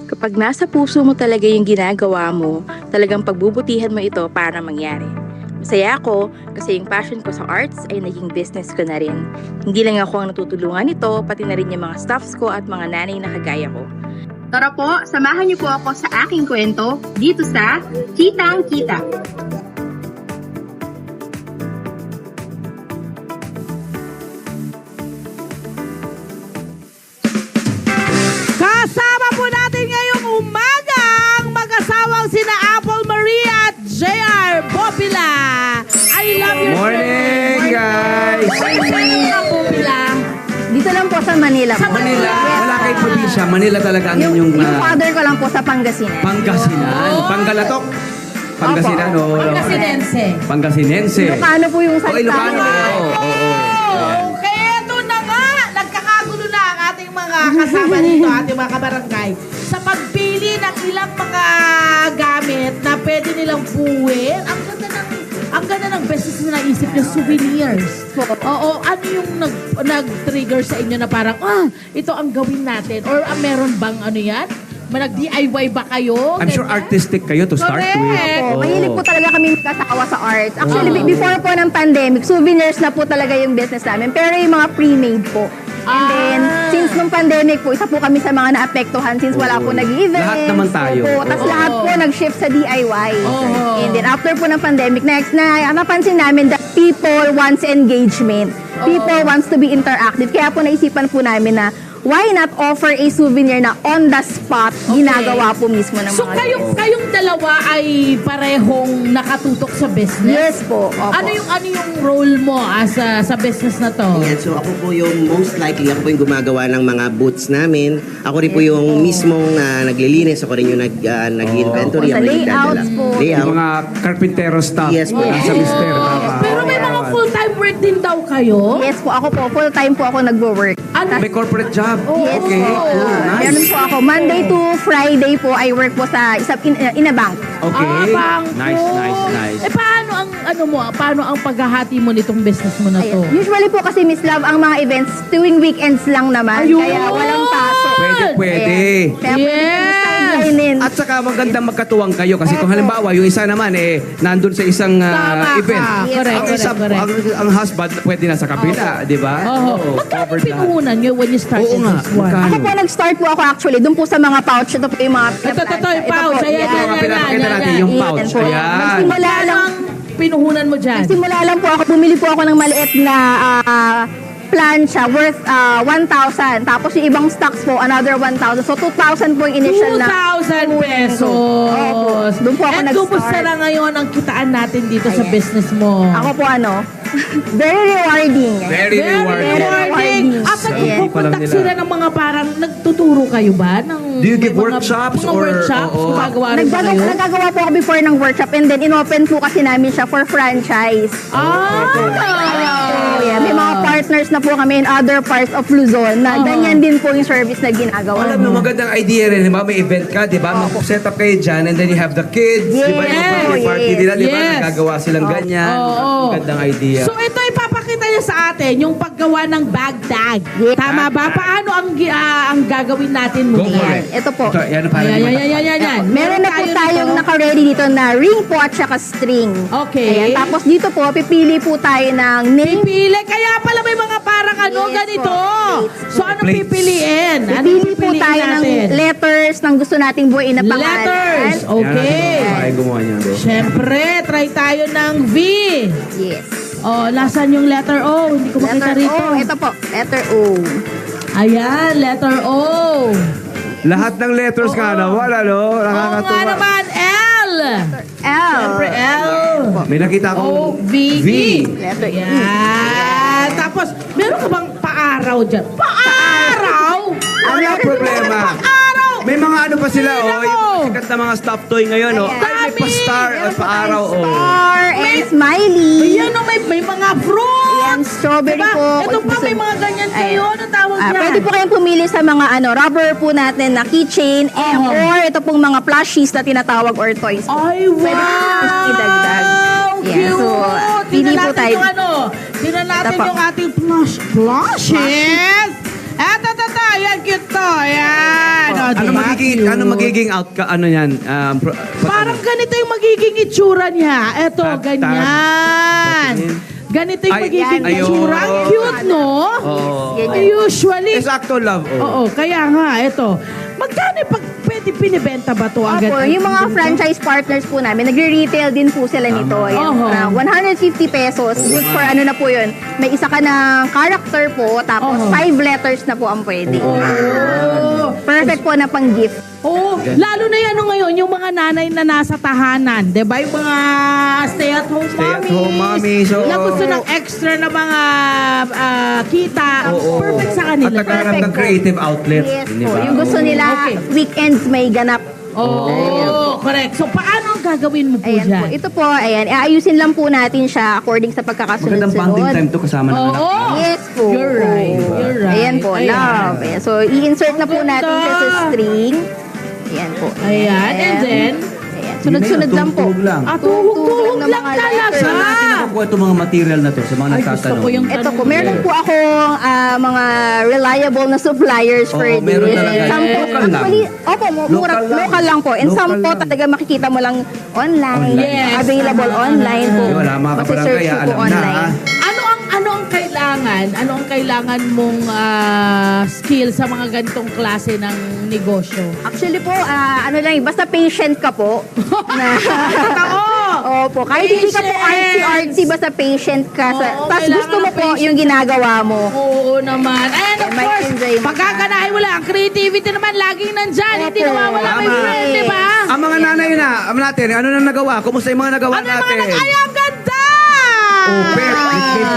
Kapag nasa puso mo talaga yung ginagawa mo, talagang pagbubutihan mo ito para mangyari. Masaya ako kasi yung passion ko sa arts ay naging business ko na rin. Hindi lang ako ang natutulungan nito, pati na rin yung mga staffs ko at mga nanay na kagaya ko. Tara po, samahan niyo po ako sa aking kwento dito sa Kitang Kita. Kasama po natin ngayong umaga ang mag-asawang sina Apple Maria at JR Bopila. I love your Morning, guys! Bopila. Dito lang po sa Manila. Sa Manila, wala kay probinsya. Manila talaga ang inyong Yung father ko lang po sa Pangasinan. Pangasinan. Panggalatok. Pangasinan, o. Pangasinense. Pangasinense. Ilocano po yung O, Ilocano. Oo. Okay, eto na nga. Nagkakagulo na ang ating mga kasama dito, ating mga kabarangay. Sa pagpili ng ilang mga gamit na pwede nilang buuin, ang ganda ng business na naisip niyo, souvenirs. Oo, ano yung nag-trigger sa inyo na parang, ito ang gawin natin? Or meron bang ano yan? Nag-DIY ba kayo? I'm sure Ganyan? artistic kayo to start Correct. with. Po. Mahilig po talaga kami magkasawa sa arts. Actually, before po ng pandemic, souvenirs na po talaga yung business namin. Pero yung mga pre-made po. And then, since nung pandemic po, isa po kami sa mga naapektuhan since wala po nag-event. Lahat naman tayo. Tapos lahat po nag-shift sa DIY. Oo. And then, after po ng pandemic, napansin namin that people wants engagement. People wants to be interactive. Kaya po naisipan po namin na why not offer a souvenir na on the spot ginagawa po mismo ng So mga kayong dalawa ay parehong nakatutok sa business? Yes po. Opo. Ano yung role mo as sa business na to? Yan, so ako po yung most likely, ako po yung gumagawa ng mga booths namin. Ako rin po yung mismong naglilinis, ako rin yung nag-inventory. Sa ako rin layouts nagdadala. po. Yung Layout. mga carpintero staff. Yes po. Nasa mister. Pero may mga full-time work din daw kayo? Yes po, ako po. Full time po ako nagwo-work. Ano? May corporate job. Yes Okay. po. Nice. Meron po ako. Monday to Friday po, I work po sa in a bank. Okay. Bangko. Nice. Eh paano ang paghahati mo nitong business mo na to? Ayun. Usually po kasi Miss Love, ang mga events tuwing weekends lang naman. Ayun! Kaya walang pasok. Pwede. Ayan. Kaya pwede Yes! sidelinein. At saka magandang magkatuwang kayo kasi kung halimbawa yung isa naman nandun sa isang Tama event. ka. Yes, Correct, Ang isa, correct. ang husband pwede na sa kabila, di ba? Oo. Oo, Magkano covered lahat. pinuhunan nyo when you started Oo nga, this one? magkano? Ako po, nag-start po ako actually. Doon po sa mga pouch. Ito po yung mga... Ito, yung po, pouch. Ayan, yan. Mga pinapakita natin yung pouch. po. Ayan. Nagsimula Ano lang, ang pinuhunan mo dyan? nagsimula lang po ako. Bumili po ako ng maliit na plancha worth 1,000. Tapos yung ibang stocks po, another 1,000. So, 2,000 po yung initial na. 2,000 pesos. Opo. Doon po ako And nag-start. kumusta na ngayon ang kitaan natin dito sa Ayan. business mo? Ako po very rewarding. Very rewarding. rewarding. Yes. At Yes. nagpupuntak sila ng mga parang nagtuturo kayo ba? Do you give may mga- workshops mga or- workshops? oo. Gumagawa rin ba kayo? Nagagawa po ako before ng workshop and then inopen po kasi namin siya for franchise. So, yeah, may mga partners na po kami in other parts of Luzon na ganyan din po yung service na ginagawa. Alam mo, magandang idea rin. Di ba? May event ka, di ba? Mag-set up kayo dyan and then you have the kids. Di ba? Yung Yes. birthday party nila, di ba? Yes. Nagagawa silang ganyan. Oo. Magandang idea. So ito ipapakita niya sa atin yung paggawa ng bag tag. Yeah. Tama ba? Paano ang gagawin natin Go muna for yan? it. Ito po. Ito, yan ang parang Yan. Meron na po tayong naka-ready dito na ring po at saka string. Okay. Ayan, tapos dito po, pipili po tayo ng name. Pipili. Kaya pala may mga parang Yes ganito. po. So anong Plates. pipiliin? Anong Pipili po pipiliin tayo ng natin? letters ng gusto nating buuin na pangalan. Letters. Okay. Ay, gumawa niya. Bro. Siyempre, try tayo ng V. Yes. Oh, lasan yung letter O? Hindi ko makita Letter rito. O. Ito po, letter O. Ayan, letter O. Lahat ng letters nga naman, ano? Oo nga Nakakatuwa. naman, L. L. Siyempre, L. May nakita akong O, V, V. Letter E. Yan. Tapos, meron ka bang paaraw dyan? Paaraw? Wala problema. Paaraw? May mga ano pa sila, oh. Nako. Yung sikat na mga stuffed toy ngayon, oh. Ay, may Dami. pa-star at pa-araw, oh. Star and smiley. Ayan o, may mga fruits. Ayan, strawberry Diba? po. Ito pa, may mga ganyan kayo. Ano tawag yan? Pwede po kayong pumili sa mga rubber po natin na keychain or ito pong mga plushies na tinatawag or toys. Ay, wow! Pwede po idagdag. Cute! Yeah, so, pili Tingnan po natin tayo. yung tingnan natin Ito pa. yung ating plushes. Eto, yan, cute to. Yan. Ano diba? magiging ano yan? Parang ganito yung magiging itsura niya. Eto, ganyan. Ganito yung Ay, magiging ayun. itsura. Ang cute, no? Oo. Usually, Exacto love. oo, kaya nga, eto. Magkano pag pwede pinibenta ba to agad? Opo, yung mga franchise partners po namin, nagre-retail din po sila nito. Ayan, Oho. 150 pesos. Good for ano na po yun. May isa ka ng character po, tapos Oho. 5 letters na po ang pwede. Oh. Perfect po na pang gift. Oh, lalo na yan ngayon, yung mga nanay na nasa tahanan. Diba? Yung mga stay-at-home Stay-at-home mommies, oo. Na gusto ng extra na mga kita. Oo. Perfect sa kanila. At nagkaroon ng Perfect po. creative outlet. Yes di po. ba? Yung gusto nila, Okay. weekends may ganap. Oo, correct. So, paano ang gagawin mo po Ayan dyan? po. Ito po, ayan. Aayusin lang po natin siya according sa Magandang pagkakasunod-sunod. bonding time to kasama ng anak. Oo. Yes po. You're right. You're right. Ayan po, love. Ayan. So, i-insert na po Ang natin siya sa ganda. string. Ayan po. Ayan, and then? Ayan. Sunod-sunod lang po. Tuhog lang. Tuhog-tuhog ng lang mga talaga. letters. Saan natin nakukuha itong mga material na to sa mga Ay, gusto nagtatanong? ko yung Ito po, meron po akong mga reliable na suppliers for Oo, meron this. talaga. Some po, Local lang. actually, opo, mura, Local lang. local lang po. And Local some po lang. talaga makikita mo lang online. Yes. Available online po. Yun, wala, mga Kasi search kabarangay, mo po alam na, online. ah. Ano ang kailangan mong skill sa mga ganitong klase ng negosyo? Actually po, ano lang, basta patient ka po. Totoo! Opo, kahit hindi ka po Patience! artsy, basta patient ka. Oo, Tapos kailangan gusto mo ng po patience. yung ginagawa mo. Oo naman. And of May course, enjoy mo. pagkaganahin mo lang, ang creativity naman laging nandyan. Hindi Opo. nawawala, my Tama. friend, di ba? Ang mga nanay na, natin, ano na nagawa? Kumusta yung mga nagawa Ano yung natin? mga ay, ang ganda! Oh, pet.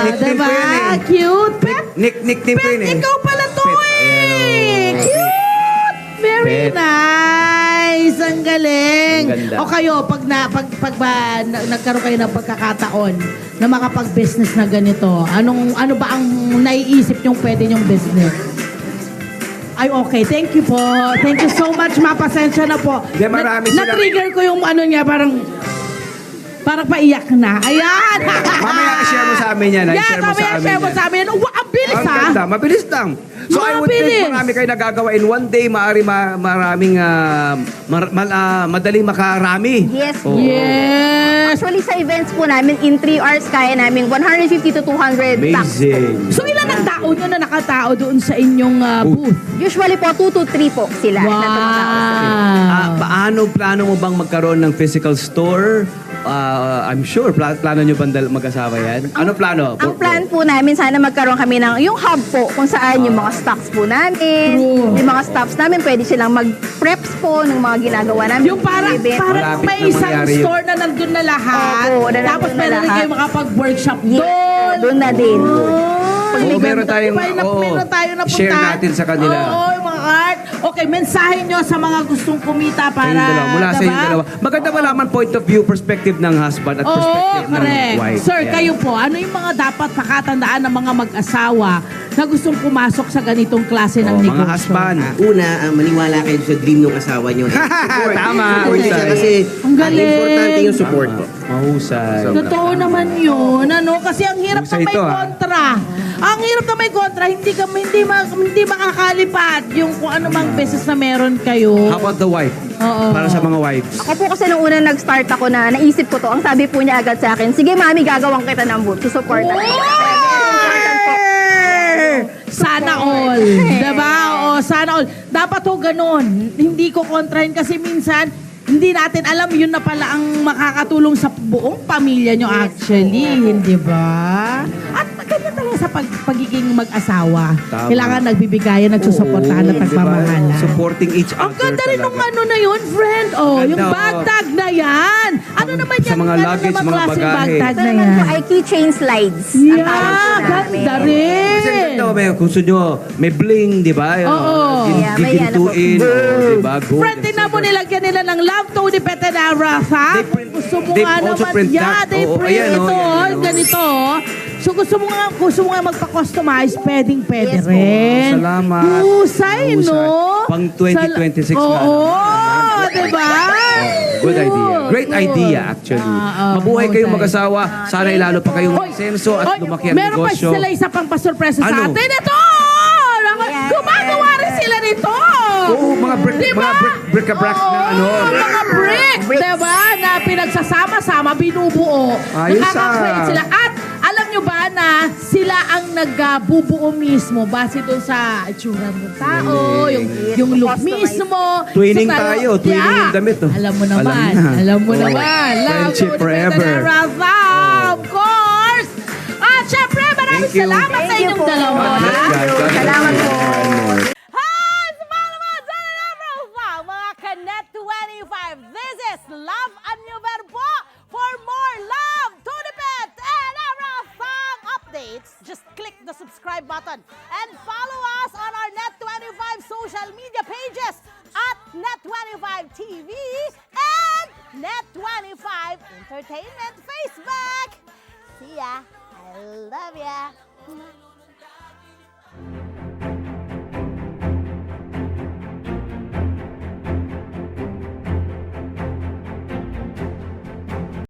Nickname Diba? ko yan eh. Cute. Pet, Nickname ko pet, yun eh. ikaw pala to Pet. eh. Ayan, oh. Cute! Very Pet. nice. Ang galing. Ang ganda. O kayo, pag nagkaroon kayo ng pagkakataon na makapag-business na ganito, ano ba ang naiisip nyong pwede nyong business? Ay, okay. Thank you po. Thank you so much. Mapasensya na po. Hindi, marami sila. Na-trigger ko yung ano niya, parang paiyak na. Ayan! Mamaya i-share mo sa amin yan. Yes, I-share mo sa mamaya amin share mo yan. sa amin. Wow, ang bilis Ang ha! ganda. Mabilis lang. So I would Mabilis. think marami kayo nagagawa in one day. Maraming madaling makarami. Yes. Oo. Yes! Actually, sa events po namin, in 3 hours, kaya namin 150 to 200 packs po. Amazing. So ilan ang tao nyo na nakatao doon sa inyong booth? Usually po, 2 to 3 po sila na tumatao. Paano plano mo bang magkaroon ng physical store? I'm sure, plano nyo bang mag-asawa yan? Ano plano? Ang plan po namin, sana magkaroon kami ng yung hub po, kung saan yung mga stocks po namin, True. yung mga stops namin, pwede silang mag-preps po ng mga ginagawa namin. Yung parang Malapit may na isang mangyari yun. store na nandun na lahat. Opo, na Tapos nandun na meron rin lahat. kayo makapag-workshop Yes, doon. doon na din. Pag Oo, meron tayong, meron tayo napuntahan. share natin sa kanila. Oo, yung mga art. Okay, mensahe nyo sa mga gustong kumita para, Kayong dalawa, mula sa diba? inyong dalawa. Maganda malaman point of view, perspective ng husband at Oo, perspective ng correct. wife. Sir, Ayan. kayo po, ano yung mga dapat pakatandaan ng mga mag-asawa na gustong pumasok sa ganitong klase ng Oh, negosyo? mga husband. Una, maniwala kayo sa dream ng asawa nyo. Support. Tama, Support niyo siya husay. kasi Ang galing. importante yung support po. Mahusay. Totoo naman yun, ano? Kasi ang hirap na Husay may ito, ah. kontra. Ang hirap na may kontra, hindi makakalipat yung kung ano mang business na meron kayo. How about the wife? Oo. Para sa mga wives. Ako po kasi nung una nag-start ako na naisip ko to, ang sabi po niya agad sa akin, sige mami, gagawang kita ng booth, susupport ako. Important po. Sana all. Diba? Oo, sana all. Dapat ho ganun. Hindi ko kontrahin kasi minsan, hindi natin alam yun na pala ang makakatulong sa buong pamilya nyo actually. Hindi ba? At ganyan talaga sa pagiging mag-asawa. Tama. Kailangan nagbibigayan, nagsusuportahan at Oo, nagmamahalan. diba? Supporting each other Ang ganda rin nung talaga. ano na yun, friend. Oh, Ganda, yung oh. bag tag na yan. Ano naman Sa yan? mga Ano luggage, namang mga klaseng bagahe. bag tag Ito na naman yan? po ay keychain slides. Ang Yeah, tawag po namin. ganda rin. Kasi ganda, may gusto nyo, may bling, di ba? Oo. Yeah, may ano po. Gigintuin, di ba? Gold. Friend, tingnan mo, nilagyan nila ng Love Tony Petenara, ha? They print- Gusto mo they nga also naman, print yeah, that. they Oo, print ayan, oh, ito, yan, yan, oh. ganito. So gusto mo nga magpa-customize, pwede Yes, po. rin. Salamat. Husay, Husay. no? Pang 2026 na. Oo, diba? Good idea. Great Good. idea, actually. husay. Mabuhay kayong mag-asawa. Sana lalo pa kayong Oy, senso at oy, lumaki ang meron negosyo. pa sila isa pang pasurpresa sa Ano? atin. Ito! Ayan. Gumagawa rin sila ito. Oo, mga bric-a-brac na ano. Mga brick, diba? Na pinagsasama-sama, binubuo. Ayos Nakaka-create sila. At alam nyo ba na sila ang nagbubuo mismo base doon sa itsura ng tao, yung look mismo. Twinning So, tayo, twinning yung damit, oh. Alam mo naman, Alam na. alam mo Oh. naman. Friendship forever. Of course. At syempre, maraming Thank you. salamat sa Thank you inyong po. dalawa. God bless, God. God bless Salamat you. po. Hi! Sa mga naman sa Profile, mga Kanet 25. This is Love Uncovered po. For more love, to the pet, and everything updates, just click the subscribe button and follow us on our Net25 social media pages at Net25 TV and Net25 Entertainment Facebook. See ya. I love ya.